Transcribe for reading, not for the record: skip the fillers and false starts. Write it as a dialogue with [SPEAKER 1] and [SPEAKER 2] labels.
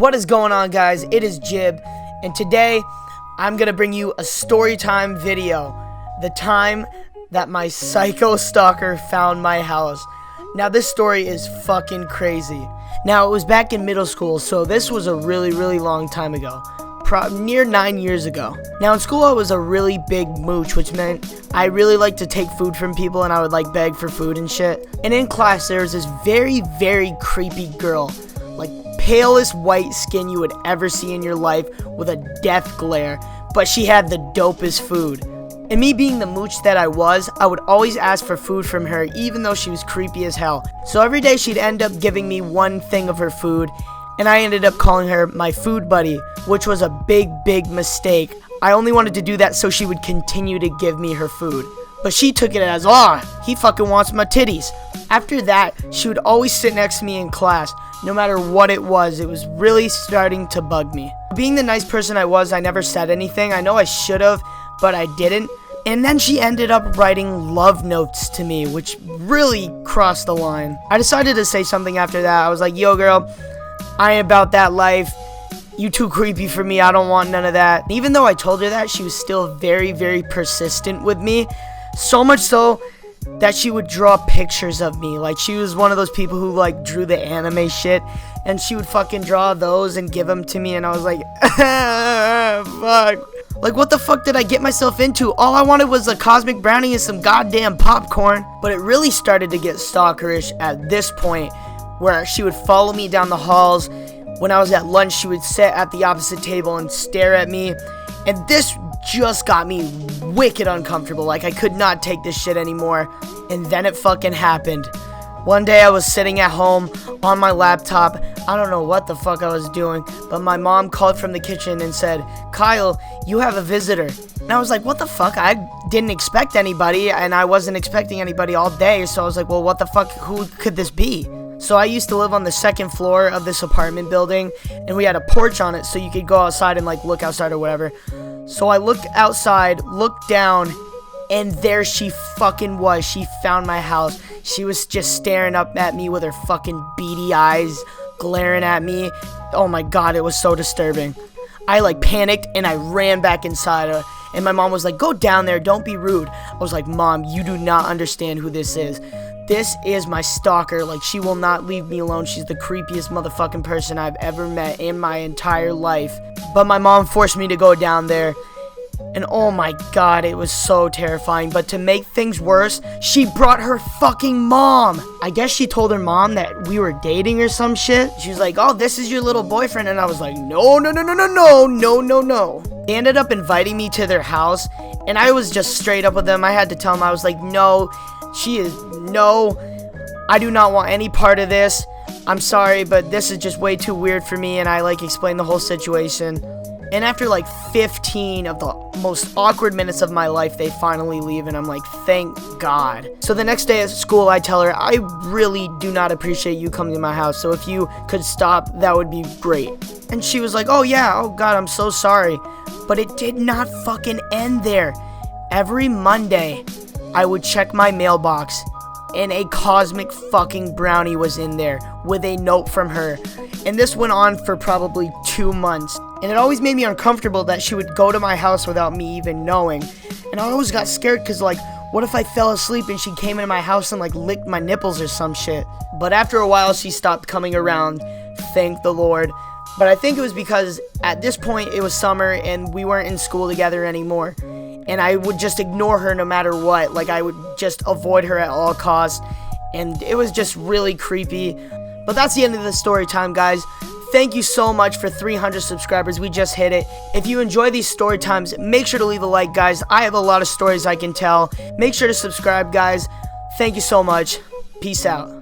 [SPEAKER 1] What is going on, guys? It is Jib, and today I'm gonna bring you a story time video. The time that my psycho stalker found my house. Now this story is fucking crazy. Now it was back in middle school, so this was a really long time ago. Near 9 years ago. Now in school I was a really big mooch, which meant I really liked to take food from people and I would like beg for food and shit. And in class there was this very creepy girl, like palest white skin you would ever see in your life with a death glare, but she had the dopest food. And me being the mooch that I was, I would always ask for food from her even though she was creepy as hell. So every day she'd end up giving me one thing of her food, and I ended up calling her my food buddy, which was a big mistake. I only wanted to do that so she would continue to give me her food. But she took it as, he fucking wants my titties. After that, she would always sit next to me in class, no matter what it was. It was really starting to bug me. Being the nice person I was, I never said anything. I know I should have, but I didn't. And then she ended up writing love notes to me, which really crossed the line. I decided to say something after that. I was like, yo girl, I ain't about that life. You too creepy for me. I don't want none of that. Even though I told her that, she was still very persistent with me. So much so that she would draw pictures of me. Like, she was one of those people who like drew the anime shit, and she would fucking draw those and give them to me, and I was like, fuck. Like, what the fuck did I get myself into? All I wanted was a cosmic brownie and some goddamn popcorn. But it really started to get stalkerish at this point, where she would follow me down the halls. When I was at lunch, she would sit at the opposite table and stare at me. And this just got me wicked uncomfortable. Like, I could not take this shit anymore. And then it fucking happened. One day I was sitting at home on my laptop. I don't know what the fuck I was doing, but my mom called from the kitchen and said, Kyle, you have a visitor. And I was like, what the fuck? I didn't expect anybody, and I wasn't expecting anybody all day. So I was like, well, what the fuck? Who could this be? So I used to live on the second floor of this apartment building, and we had a porch on it so you could go outside and like look outside or whatever. So I looked outside, looked down, and there she fucking was. She found my house. She was just staring up at me with her fucking beady eyes, glaring at me. Oh my god, it was so disturbing. I like panicked and I ran back inside. And my mom was like, go down there, don't be rude. I was like, Mom, you do not understand who this is. This is my stalker. Like, she will not leave me alone. She's the creepiest motherfucking person I've ever met in my entire life. But my mom forced me to go down there. And oh my god, it was so terrifying. But to make things worse, she brought her fucking mom. I guess she told her mom that we were dating or some shit. She was like, oh, this is your little boyfriend. And I was like, no. They ended up inviting me to their house, and I was just straight up with them. I had to tell them, I was like, no, I do not want any part of this. I'm sorry, but this is just way too weird for me. And I like explained the whole situation. And after like 15 of the most awkward minutes of my life, they finally leave, and I'm like, thank God. So the next day at school, I tell her, I really do not appreciate you coming to my house, so if you could stop, that would be great. And she was like, oh yeah, oh god, I'm so sorry. But it did not fucking end there. Every Monday, I would check my mailbox, and a cosmic fucking brownie was in there with a note from her. And this went on for probably 2 months. And it always made me uncomfortable that she would go to my house without me even knowing. And I always got scared because, like, what if I fell asleep and she came into my house and, like, licked my nipples or some shit? But after a while, she stopped coming around. Thank the Lord. But I think it was because at this point, it was summer and we weren't in school together anymore. And I would just ignore her no matter what. Like, I would just avoid her at all costs. And it was just really creepy. But that's the end of the story time, guys. Thank you so much for 300 subscribers. We just hit it. If you enjoy these story times, make sure to leave a like, guys. I have a lot of stories I can tell. Make sure to subscribe, guys. Thank you so much. Peace out.